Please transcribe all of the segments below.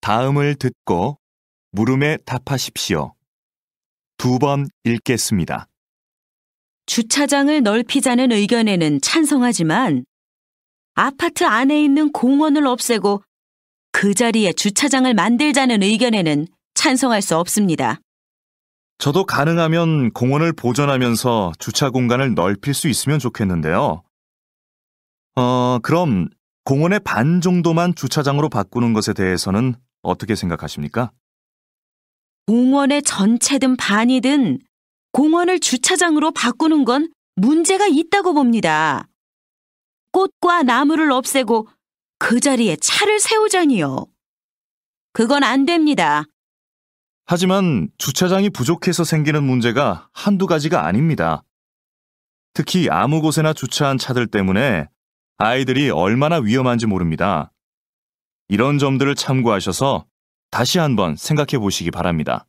다음을 듣고 물음에 답하십시오. 2번 읽겠습니다. 주차장을 넓히자는 의견에는 찬성하지만 아파트 안에 있는 공원을 없애고 그 자리에 주차장을 만들자는 의견에는 찬성할 수 없습니다. 저도 가능하면 공원을 보존하면서 주차 공간을 넓힐 수 있으면 좋겠는데요. 그럼 공원의 반 정도만 주차장으로 바꾸는 것에 대해서는 어떻게 생각하십니까? 공원의 전체든 반이든 공원을 주차장으로 바꾸는 건 문제가 있다고 봅니다. 꽃과 나무를 없애고 그 자리에 차를 세우자니요. 그건 안 됩니다. 하지만 주차장이 부족해서 생기는 문제가 한두 가지가 아닙니다. 특히 아무 곳에나 주차한 차들 때문에 아이들이 얼마나 위험한지 모릅니다. 이런 점들을 참고하셔서 다시 한번 생각해 보시기 바랍니다.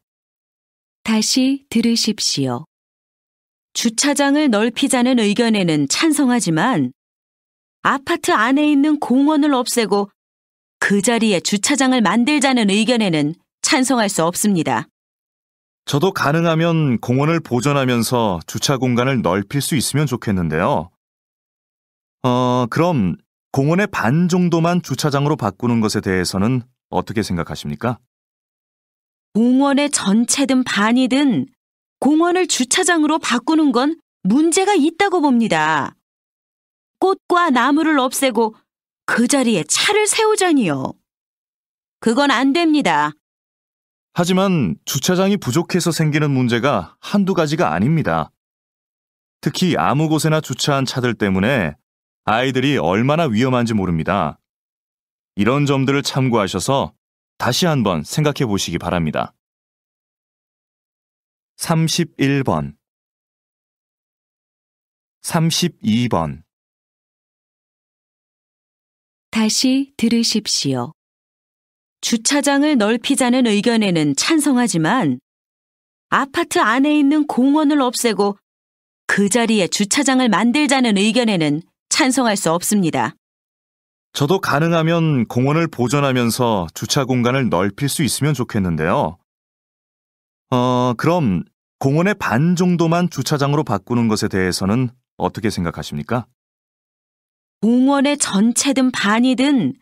다시 들으십시오. 주차장을 넓히자는 의견에는 찬성하지만 아파트 안에 있는 공원을 없애고 그 자리에 주차장을 만들자는 의견에는 찬성할 수 없습니다. 저도 가능하면 공원을 보존하면서 주차 공간을 넓힐 수 있으면 좋겠는데요. 그럼 공원의 반 정도만 주차장으로 바꾸는 것에 대해서는 어떻게 생각하십니까? 공원의 전체든 반이든 공원을 주차장으로 바꾸는 건 문제가 있다고 봅니다. 꽃과 나무를 없애고 그 자리에 차를 세우자니요. 그건 안 됩니다. 하지만 주차장이 부족해서 생기는 문제가 한두 가지가 아닙니다. 특히 아무 곳에나 주차한 차들 때문에 아이들이 얼마나 위험한지 모릅니다. 이런 점들을 참고하셔서 다시 한번 생각해 보시기 바랍니다. 31번 32번 다시 들으십시오. 주차장을 넓히자는 의견에는 찬성하지만 아파트 안에 있는 공원을 없애고 그 자리에 주차장을 만들자는 의견에는 찬성할 수 없습니다. 저도 가능하면 공원을 보존하면서 주차 공간을 넓힐 수 있으면 좋겠는데요. 그럼 공원의 반 정도만 주차장으로 바꾸는 것에 대해서는 어떻게 생각하십니까? 공원의 전체든 반이든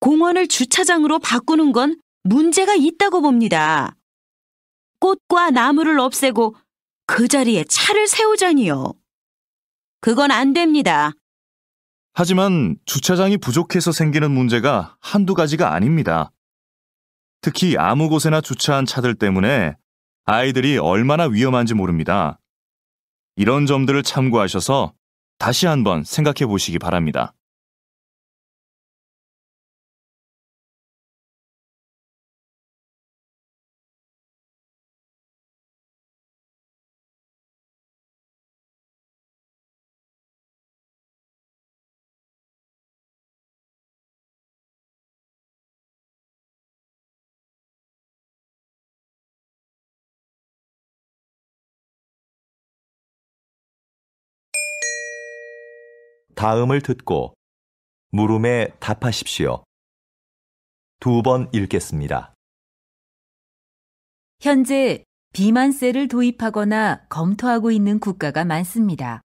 공원을 주차장으로 바꾸는 건 문제가 있다고 봅니다. 꽃과 나무를 없애고 그 자리에 차를 세우자니요. 그건 안 됩니다. 하지만 주차장이 부족해서 생기는 문제가 한두 가지가 아닙니다. 특히 아무 곳에나 주차한 차들 때문에 아이들이 얼마나 위험한지 모릅니다. 이런 점들을 참고하셔서 다시 한번 생각해 보시기 바랍니다. 다음을 듣고 물음에 답하십시오. 2번 읽겠습니다. 현재 비만세를 도입하거나 검토하고 있는 국가가 많습니다.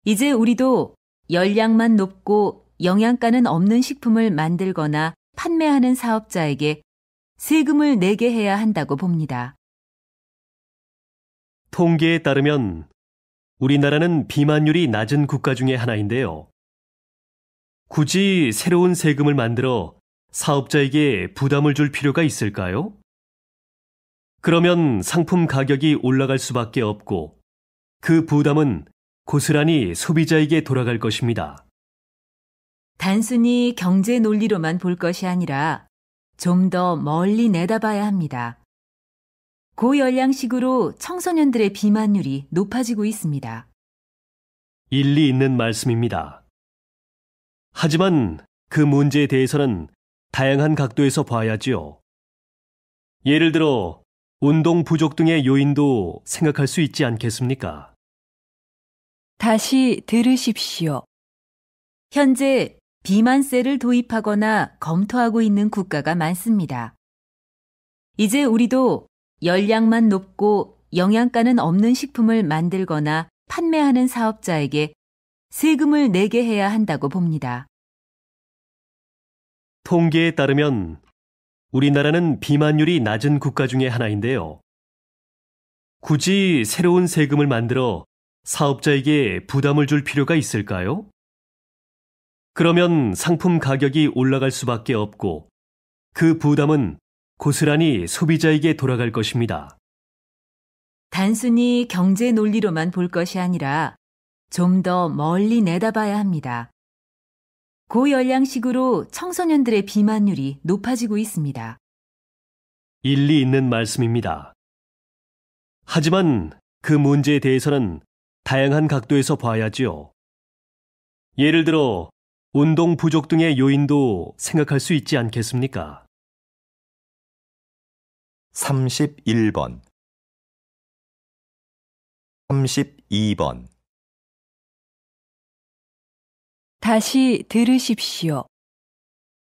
이제 우리도 열량만 높고 영양가는 없는 식품을 만들거나 판매하는 사업자에게 세금을 내게 해야 한다고 봅니다. 통계에 따르면 우리나라는 비만율이 낮은 국가 중에 하나인데요. 굳이 새로운 세금을 만들어 사업자에게 부담을 줄 필요가 있을까요? 그러면 상품 가격이 올라갈 수밖에 없고 그 부담은 고스란히 소비자에게 돌아갈 것입니다. 단순히 경제 논리로만 볼 것이 아니라 좀 더 멀리 내다봐야 합니다. 고열량식으로 청소년들의 비만율이 높아지고 있습니다. 일리 있는 말씀입니다. 하지만 그 문제에 대해서는 다양한 각도에서 봐야지요. 예를 들어 운동 부족 등의 요인도 생각할 수 있지 않겠습니까? 다시 들으십시오. 현재 비만세를 도입하거나 검토하고 있는 국가가 많습니다. 이제 우리도 열량만 높고 영양가는 없는 식품을 만들거나 판매하는 사업자에게 세금을 내게 해야 한다고 봅니다. 통계에 따르면 우리나라는 비만율이 낮은 국가 중에 하나인데요. 굳이 새로운 세금을 만들어 사업자에게 부담을 줄 필요가 있을까요? 그러면 상품 가격이 올라갈 수밖에 없고 그 부담은 고스란히 소비자에게 돌아갈 것입니다. 단순히 경제 논리로만 볼 것이 아니라 좀 더 멀리 내다봐야 합니다. 고열량식으로 청소년들의 비만율이 높아지고 있습니다. 일리 있는 말씀입니다. 하지만 그 문제에 대해서는 다양한 각도에서 봐야지요. 예를 들어 운동 부족 등의 요인도 생각할 수 있지 않겠습니까? 31번 32번 다시 들으십시오.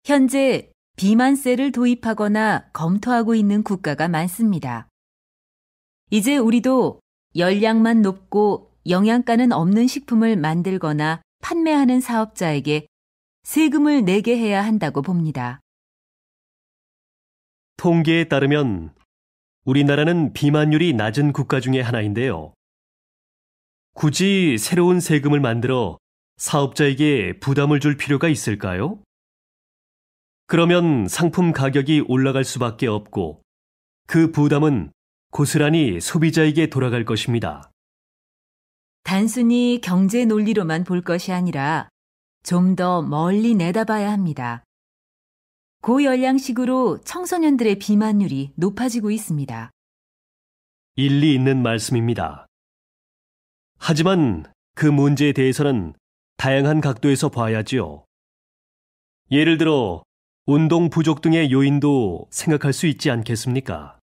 현재 비만세를 도입하거나 검토하고 있는 국가가 많습니다. 이제 우리도 열량만 높고 영양가는 없는 식품을 만들거나 판매하는 사업자에게 세금을 내게 해야 한다고 봅니다. 통계에 따르면 우리나라는 비만율이 낮은 국가 중에 하나인데요. 굳이 새로운 세금을 만들어 사업자에게 부담을 줄 필요가 있을까요? 그러면 상품 가격이 올라갈 수밖에 없고 그 부담은 고스란히 소비자에게 돌아갈 것입니다. 단순히 경제 논리로만 볼 것이 아니라 좀 더 멀리 내다봐야 합니다. 고열량식으로 청소년들의 비만율이 높아지고 있습니다. 일리 있는 말씀입니다. 하지만 그 문제에 대해서는 다양한 각도에서 봐야지요. 예를 들어 운동 부족 등의 요인도 생각할 수 있지 않겠습니까?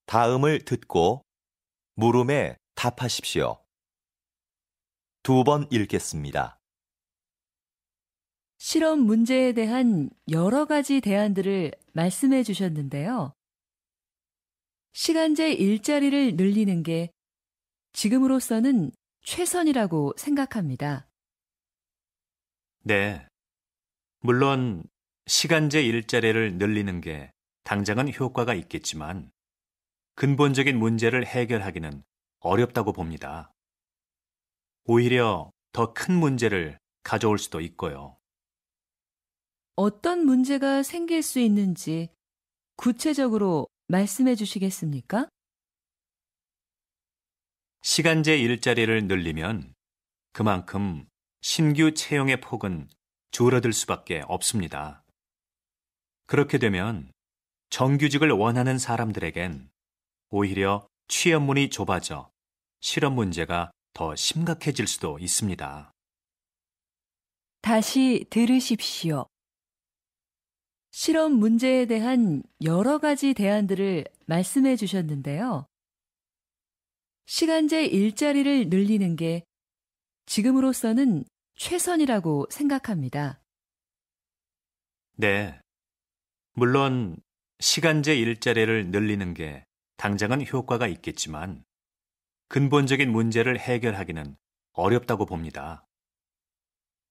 다음을 듣고 물음에 답하십시오. 2번 읽겠습니다. 실험 문제에 대한 여러 가지 대안들을 말씀해 주셨는데요. 시간제 일자리를 늘리는 게 지금으로서는 최선이라고 생각합니다. 네. 물론 시간제 일자리를 늘리는 게 당장은 효과가 있겠지만 근본적인 문제를 해결하기는 어렵다고 봅니다. 오히려 더 큰 문제를 가져올 수도 있고요. 어떤 문제가 생길 수 있는지 구체적으로 말씀해 주시겠습니까? 시간제 일자리를 늘리면 그만큼 신규 채용의 폭은 줄어들 수밖에 없습니다. 그렇게 되면 정규직을 원하는 사람들에겐 오히려 취업문이 좁아져 실업 문제가 더 심각해질 수도 있습니다. 다시 들으십시오. 실험 문제에 대한 여러 가지 대안들을 말씀해 주셨는데요. 시간제 일자리를 늘리는 게 지금으로서는 최선이라고 생각합니다. 네. 물론 시간제 일자리를 늘리는 게 당장은 효과가 있겠지만 근본적인 문제를 해결하기는 어렵다고 봅니다.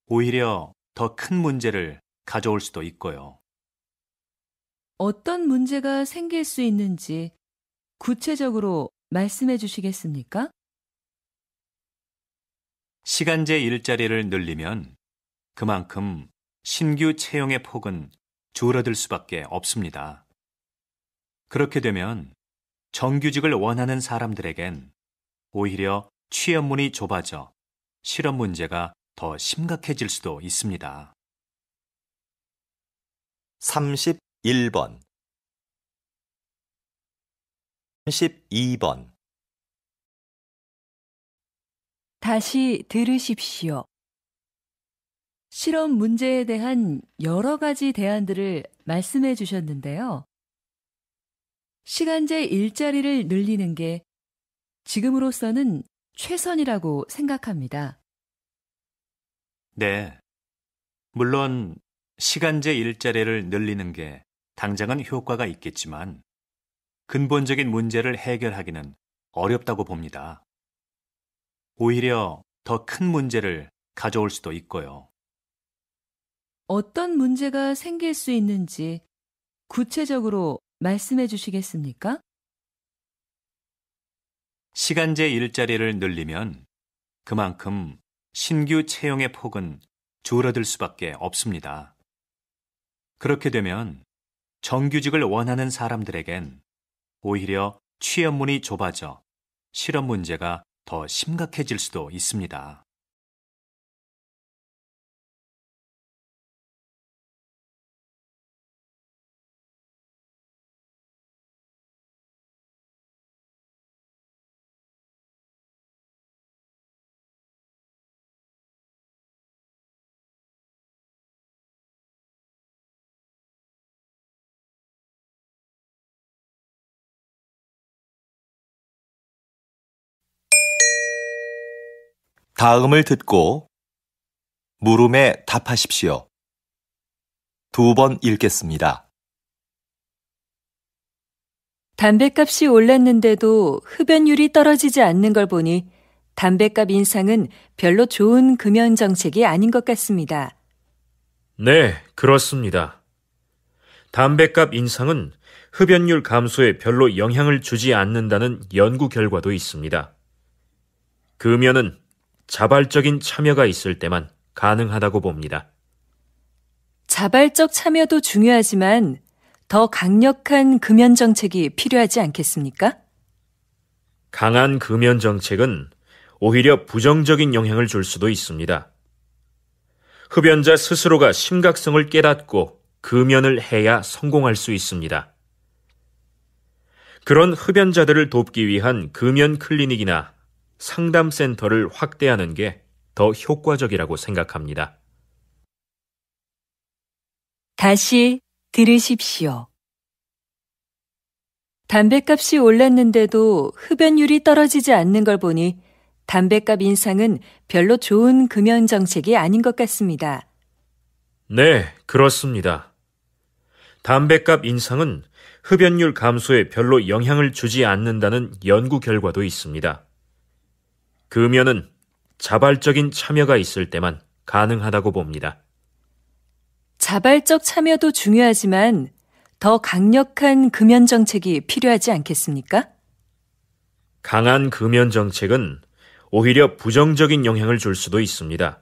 오히려 더 큰 문제를 가져올 수도 있고요. 어떤 문제가 생길 수 있는지 구체적으로 말씀해 주시겠습니까? 시간제 일자리를 늘리면 그만큼 신규 채용의 폭은 줄어들 수밖에 없습니다. 그렇게 되면 정규직을 원하는 사람들에겐 오히려 취업문이 좁아져 실업 문제가 더 심각해질 수도 있습니다. 31번, 32번, 다시 들으십시오. 실험 문제에 대한 여러 가지 대안들을 말씀해 주셨는데요. 시간제 일자리를 늘리는 게 지금으로서는 최선이라고 생각합니다. 네. 물론 시간제 일자리를 늘리는 게 당장은 효과가 있겠지만 근본적인 문제를 해결하기는 어렵다고 봅니다. 오히려 더 큰 문제를 가져올 수도 있고요. 어떤 문제가 생길 수 있는지 구체적으로 말씀해 주시겠습니까? 시간제 일자리를 늘리면 그만큼 신규 채용의 폭은 줄어들 수밖에 없습니다. 그렇게 되면 정규직을 원하는 사람들에겐 오히려 취업문이 좁아져 실업 문제가 더 심각해질 수도 있습니다. 다음을 듣고 물음에 답하십시오. 2번 읽겠습니다. 담뱃값이 올랐는데도 흡연율이 떨어지지 않는 걸 보니 담뱃값 인상은 별로 좋은 금연 정책이 아닌 것 같습니다. 네, 그렇습니다. 담뱃값 인상은 흡연율 감소에 별로 영향을 주지 않는다는 연구 결과도 있습니다. 금연은 자발적인 참여가 있을 때만 가능하다고 봅니다. 자발적 참여도 중요하지만 더 강력한 금연 정책이 필요하지 않겠습니까? 강한 금연 정책은 오히려 부정적인 영향을 줄 수도 있습니다. 흡연자 스스로가 심각성을 깨닫고 금연을 해야 성공할 수 있습니다. 그런 흡연자들을 돕기 위한 금연 클리닉이나 상담센터를 확대하는 게 더 효과적이라고 생각합니다. 다시 들으십시오. 담뱃값이 올랐는데도 흡연율이 떨어지지 않는 걸 보니 담뱃값 인상은 별로 좋은 금연 정책이 아닌 것 같습니다. 네, 그렇습니다. 담뱃값 인상은 흡연율 감소에 별로 영향을 주지 않는다는 연구 결과도 있습니다. 금연은 자발적인 참여가 있을 때만 가능하다고 봅니다. 자발적 참여도 중요하지만 더 강력한 금연 정책이 필요하지 않겠습니까? 강한 금연 정책은 오히려 부정적인 영향을 줄 수도 있습니다.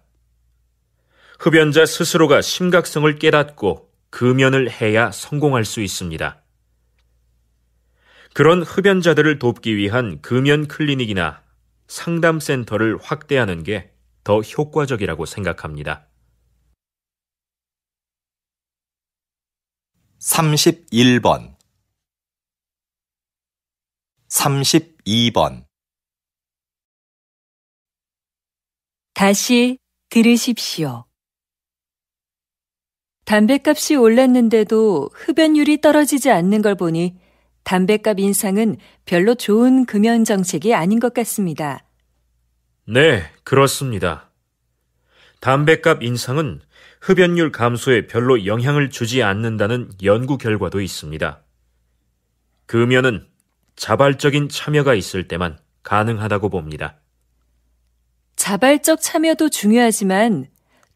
흡연자 스스로가 심각성을 깨닫고 금연을 해야 성공할 수 있습니다. 그런 흡연자들을 돕기 위한 금연 클리닉이나 상담센터를 확대하는 게 더 효과적이라고 생각합니다. 31번, 32번, 다시 들으십시오. 담뱃값이 올랐는데도 흡연율이 떨어지지 않는 걸 보니 담뱃값 인상은 별로 좋은 금연 정책이 아닌 것 같습니다. 네, 그렇습니다. 담뱃값 인상은 흡연율 감소에 별로 영향을 주지 않는다는 연구 결과도 있습니다. 금연은 자발적인 참여가 있을 때만 가능하다고 봅니다. 자발적 참여도 중요하지만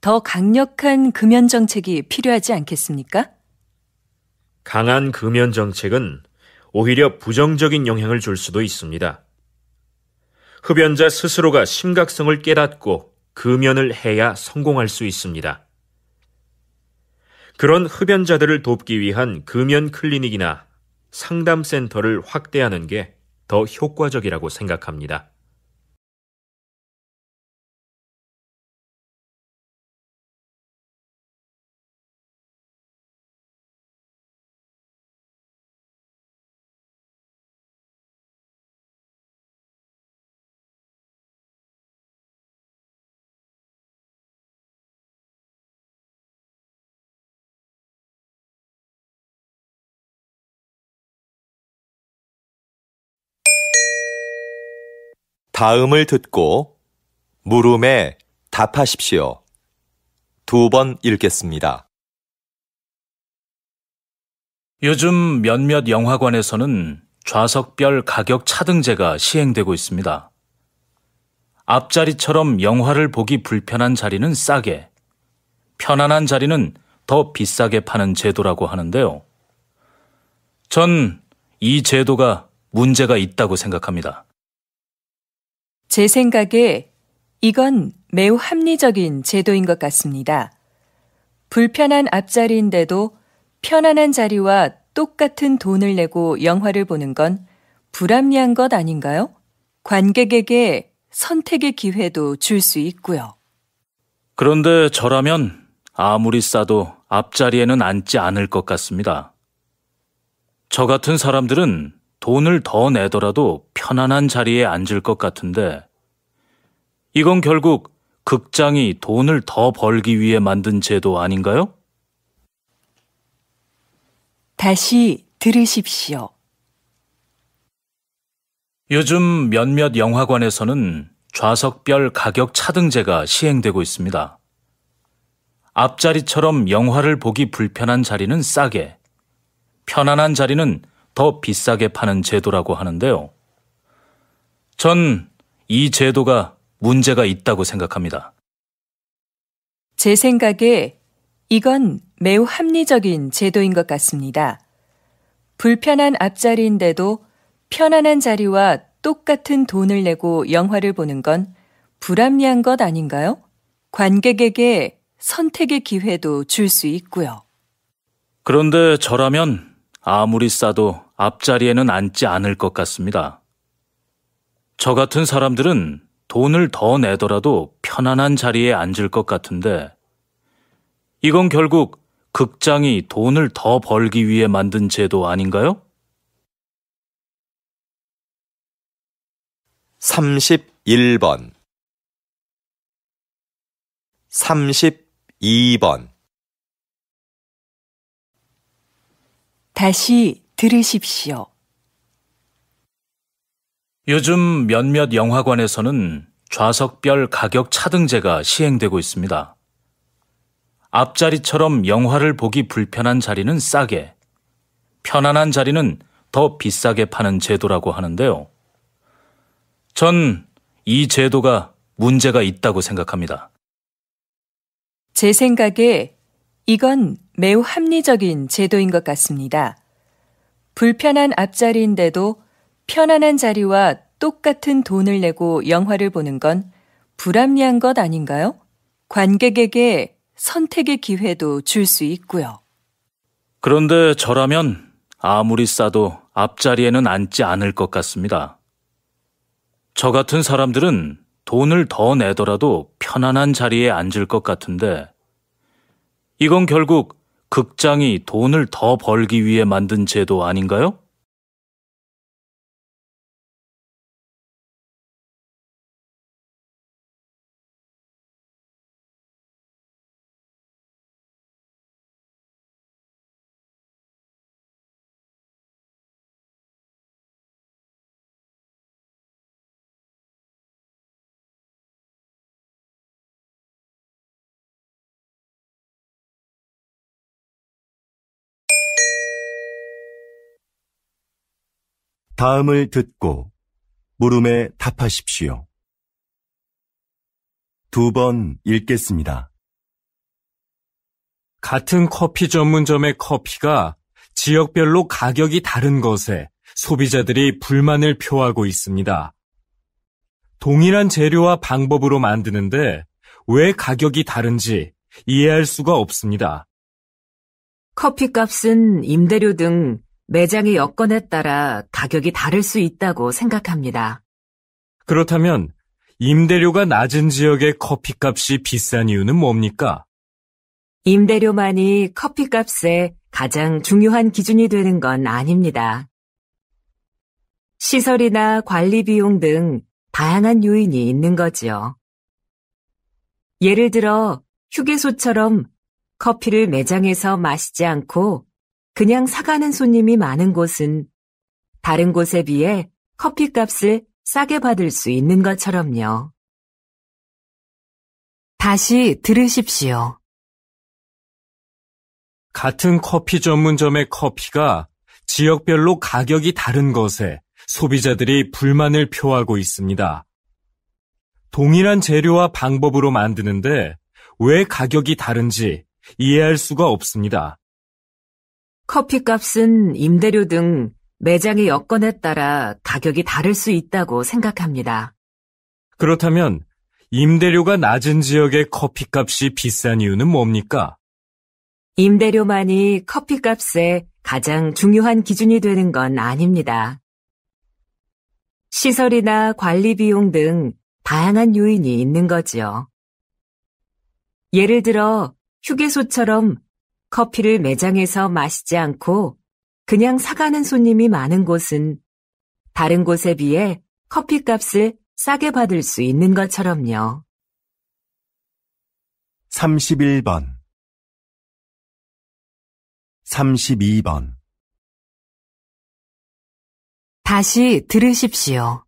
더 강력한 금연 정책이 필요하지 않겠습니까? 강한 금연 정책은 오히려 부정적인 영향을 줄 수도 있습니다. 흡연자 스스로가 심각성을 깨닫고 금연을 해야 성공할 수 있습니다. 그런 흡연자들을 돕기 위한 금연 클리닉이나 상담센터를 확대하는 게 더 효과적이라고 생각합니다. 다음을 듣고 물음에 답하십시오. 2번 읽겠습니다. 요즘 몇몇 영화관에서는 좌석별 가격 차등제가 시행되고 있습니다. 앞자리처럼 영화를 보기 불편한 자리는 싸게, 편안한 자리는 더 비싸게 파는 제도라고 하는데요. 전 이 제도가 문제가 있다고 생각합니다. 제 생각에 이건 매우 합리적인 제도인 것 같습니다. 불편한 앞자리인데도 편안한 자리와 똑같은 돈을 내고 영화를 보는 건 불합리한 것 아닌가요? 관객에게 선택의 기회도 줄 수 있고요. 그런데 저라면 아무리 싸도 앞자리에는 앉지 않을 것 같습니다. 저 같은 사람들은 돈을 더 내더라도 편안한 자리에 앉을 것 같은데 이건 결국 극장이 돈을 더 벌기 위해 만든 제도 아닌가요? 다시 들으십시오. 요즘 몇몇 영화관에서는 좌석별 가격 차등제가 시행되고 있습니다. 앞자리처럼 영화를 보기 불편한 자리는 싸게, 편안한 자리는 더 비싸게 파는 제도라고 하는데요. 전 이 제도가 문제가 있다고 생각합니다. 제 생각에 이건 매우 합리적인 제도인 것 같습니다. 불편한 앞자리인데도 편안한 자리와 똑같은 돈을 내고 영화를 보는 건 불합리한 것 아닌가요? 관객에게 선택의 기회도 줄 수 있고요. 그런데 저라면 아무리 싸도 앞자리에는 앉지 않을 것 같습니다. 저 같은 사람들은 돈을 더 내더라도 편안한 자리에 앉을 것 같은데 이건 결국 극장이 돈을 더 벌기 위해 만든 제도 아닌가요? 31번 32번 다시 들으십시오. 요즘 몇몇 영화관에서는 좌석별 가격 차등제가 시행되고 있습니다. 앞자리처럼 영화를 보기 불편한 자리는 싸게, 편안한 자리는 더 비싸게 파는 제도라고 하는데요. 전 이 제도가 문제가 있다고 생각합니다. 제 생각에 이건 매우 합리적인 제도인 것 같습니다. 불편한 앞자리인데도 편안한 자리와 똑같은 돈을 내고 영화를 보는 건 불합리한 것 아닌가요? 관객에게 선택의 기회도 줄 수 있고요. 그런데 저라면 아무리 싸도 앞자리에는 앉지 않을 것 같습니다. 저 같은 사람들은 돈을 더 내더라도 편안한 자리에 앉을 것 같은데 이건 결국 극장이 돈을 더 벌기 위해 만든 제도 아닌가요? 다음을 듣고 물음에 답하십시오. 2번 읽겠습니다. 같은 커피 전문점의 커피가 지역별로 가격이 다른 것에 소비자들이 불만을 표하고 있습니다. 동일한 재료와 방법으로 만드는데 왜 가격이 다른지 이해할 수가 없습니다. 커피값은 임대료 등 매장의 여건에 따라 가격이 다를 수 있다고 생각합니다. 그렇다면 임대료가 낮은 지역의 커피값이 비싼 이유는 뭡니까? 임대료만이 커피값의 가장 중요한 기준이 되는 건 아닙니다. 시설이나 관리 비용 등 다양한 요인이 있는 거지요. 예를 들어 휴게소처럼 커피를 매장에서 마시지 않고 그냥 사가는 손님이 많은 곳은 다른 곳에 비해 커피값을 싸게 받을 수 있는 것처럼요. 다시 들으십시오. 같은 커피 전문점의 커피가 지역별로 가격이 다른 것에 소비자들이 불만을 표하고 있습니다. 동일한 재료와 방법으로 만드는데 왜 가격이 다른지 이해할 수가 없습니다. 커피값은 임대료 등 매장의 여건에 따라 가격이 다를 수 있다고 생각합니다. 그렇다면 임대료가 낮은 지역의 커피값이 비싼 이유는 뭡니까? 임대료만이 커피값의 가장 중요한 기준이 되는 건 아닙니다. 시설이나 관리 비용 등 다양한 요인이 있는 거지요. 예를 들어 휴게소처럼 커피를 매장에서 마시지 않고 그냥 사가는 손님이 많은 곳은 다른 곳에 비해 커피값을 싸게 받을 수 있는 것처럼요. 31번 32번 다시 들으십시오.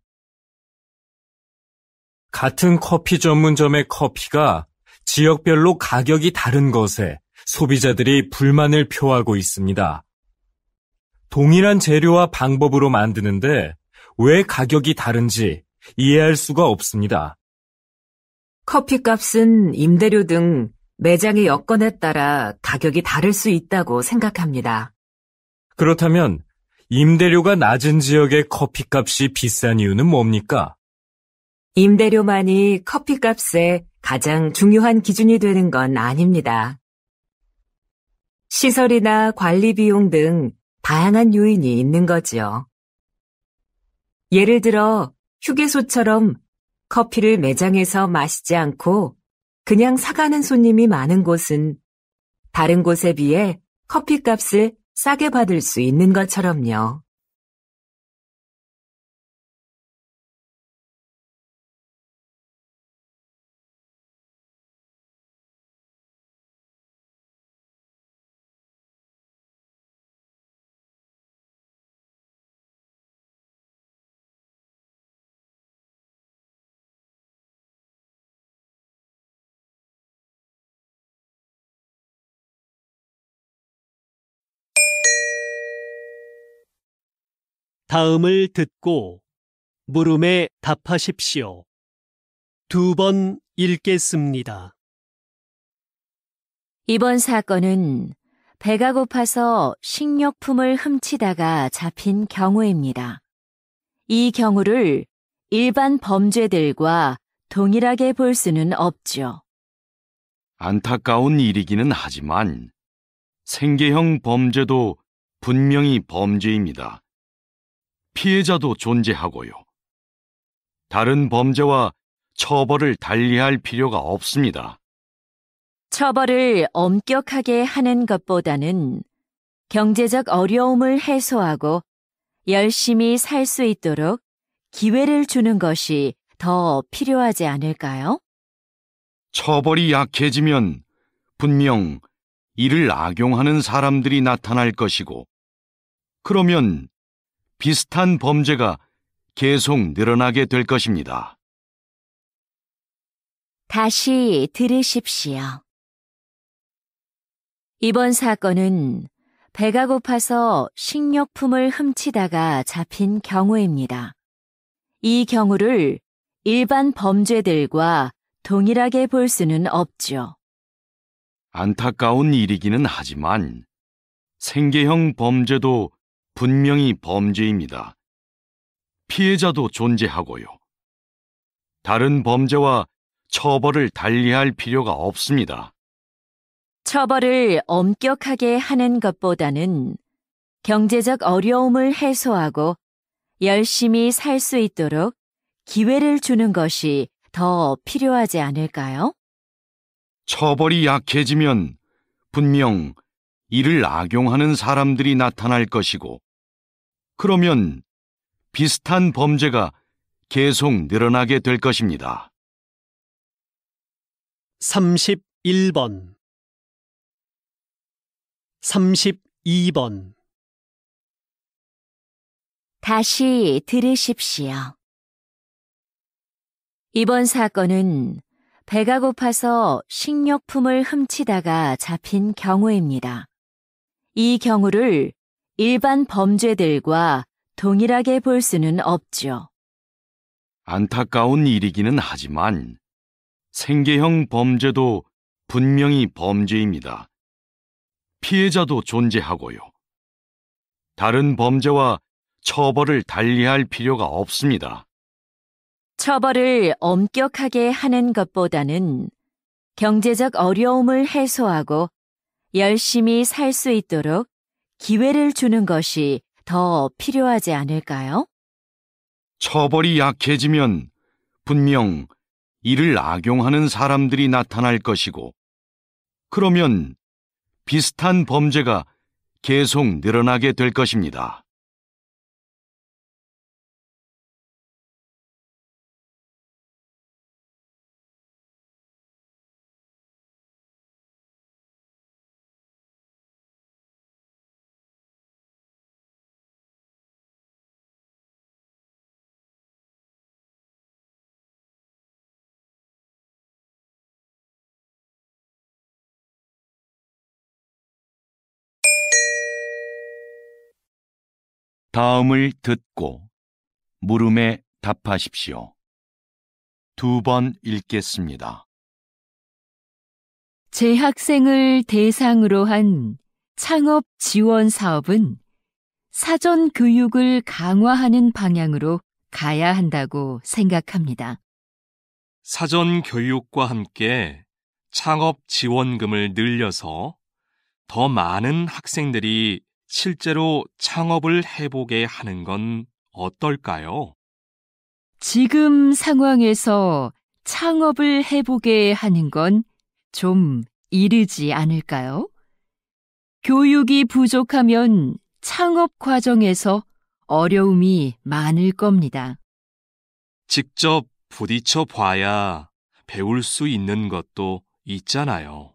같은 커피 전문점의 커피가 지역별로 가격이 다른 것에 소비자들이 불만을 표하고 있습니다. 동일한 재료와 방법으로 만드는데 왜 가격이 다른지 이해할 수가 없습니다. 커피값은 임대료 등 매장의 여건에 따라 가격이 다를 수 있다고 생각합니다. 그렇다면 임대료가 낮은 지역의 커피값이 비싼 이유는 뭡니까? 임대료만이 커피값의 가장 중요한 기준이 되는 건 아닙니다. 시설이나 관리 비용 등 다양한 요인이 있는 거지요. 예를 들어 휴게소처럼 커피를 매장에서 마시지 않고 그냥 사가는 손님이 많은 곳은 다른 곳에 비해 커피값을 싸게 받을 수 있는 것처럼요. '다음을 듣고 물음에 답하십시오. 2번 읽겠습니다. 이번 사건은 배가 고파서 식료품을 훔치다가 잡힌 경우입니다. 이 경우를 일반 범죄들과 동일하게 볼 수는 없죠. 안타까운 일이기는 하지만 생계형 범죄도 분명히 범죄입니다. 피해자도 존재하고요. 다른 범죄와 처벌을 달리할 필요가 없습니다. 처벌을 엄격하게 하는 것보다는 경제적 어려움을 해소하고 열심히 살 수 있도록 기회를 주는 것이 더 필요하지 않을까요? 처벌이 약해지면 분명 이를 악용하는 사람들이 나타날 것이고, 그러면 비슷한 범죄가 계속 늘어나게 될 것입니다. 다시 들으십시오. 이번 사건은 배가 고파서 식료품을 훔치다가 잡힌 경우입니다. 이 경우를 일반 범죄들과 동일하게 볼 수는 없죠. 안타까운 일이기는 하지만 생계형 범죄도 분명히 범죄입니다. 피해자도 존재하고요. 다른 범죄와 처벌을 달리할 필요가 없습니다. 처벌을 엄격하게 하는 것보다는 경제적 어려움을 해소하고 열심히 살 수 있도록 기회를 주는 것이 더 필요하지 않을까요? 처벌이 약해지면 분명 이를 악용하는 사람들이 나타날 것이고, 그러면 비슷한 범죄가 계속 늘어나게 될 것입니다. 31번 32번 다시 들으십시오. 이번 사건은 배가 고파서 식료품을 훔치다가 잡힌 경우입니다. 이 경우를 일반 범죄들과 동일하게 볼 수는 없죠. 안타까운 일이기는 하지만 생계형 범죄도 분명히 범죄입니다. 피해자도 존재하고요. 다른 범죄와 처벌을 달리할 필요가 없습니다. 처벌을 엄격하게 하는 것보다는 경제적 어려움을 해소하고 열심히 살 수 있도록 기회를 주는 것이 더 필요하지 않을까요? 처벌이 약해지면 분명 이를 악용하는 사람들이 나타날 것이고, 그러면 비슷한 범죄가 계속 늘어나게 될 것입니다. 다음을 듣고 물음에 답하십시오. 2번 읽겠습니다. 재학생을 대상으로 한 창업 지원 사업은 사전 교육을 강화하는 방향으로 가야 한다고 생각합니다. 사전 교육과 함께 창업 지원금을 늘려서 더 많은 학생들이 실제로 창업을 해보게 하는 건 어떨까요? 지금 상황에서 창업을 해보게 하는 건 좀 이르지 않을까요? 교육이 부족하면 창업 과정에서 어려움이 많을 겁니다. 직접 부딪혀 봐야 배울 수 있는 것도 있잖아요.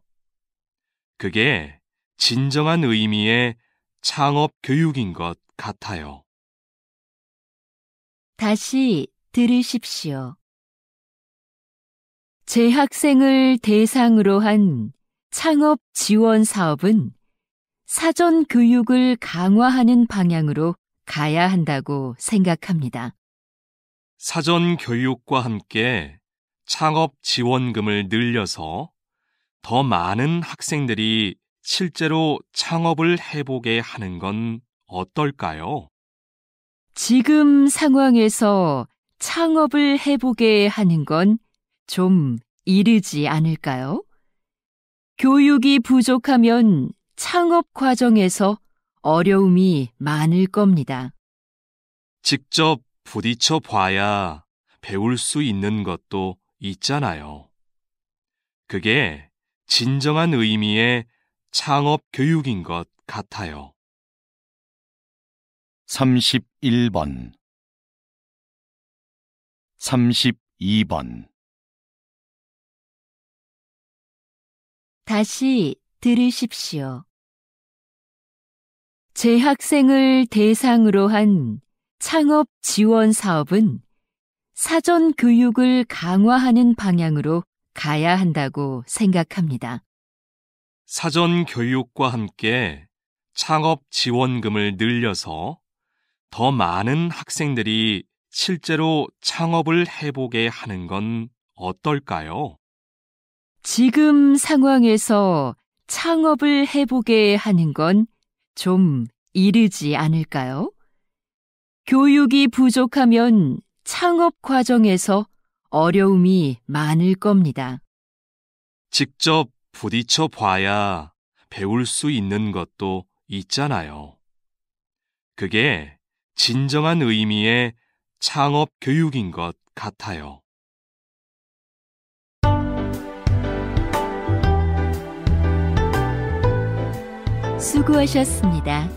그게 진정한 의미의 창업 교육인 것 같아요. 다시 들으십시오. 재학생을 대상으로 한 창업 지원 사업은 사전 교육을 강화하는 방향으로 가야 한다고 생각합니다. 사전 교육과 함께 창업 지원금을 늘려서 더 많은 학생들이 실제로 창업을 해보게 하는 건 어떨까요? 지금 상황에서 창업을 해보게 하는 건 좀 이르지 않을까요? 교육이 부족하면 창업 과정에서 어려움이 많을 겁니다. 직접 부딪혀 봐야 배울 수 있는 것도 있잖아요. 그게 진정한 의미의 창업 교육인 것 같아요. 31번 32번 다시 들으십시오. 재학생을 대상으로 한 창업 지원 사업은 사전 교육을 강화하는 방향으로 가야 한다고 생각합니다. 사전 교육과 함께 창업 지원금을 늘려서 더 많은 학생들이 실제로 창업을 해보게 하는 건 어떨까요? 지금 상황에서 창업을 해보게 하는 건 좀 이르지 않을까요? 교육이 부족하면 창업 과정에서 어려움이 많을 겁니다. 직접 부딪혀 봐야 배울 수 있는 것도 있잖아요. 그게 진정한 의미의 창업 교육인 것 같아요. 수고하셨습니다.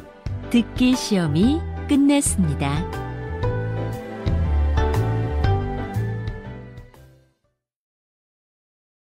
듣기 시험이 끝났습니다.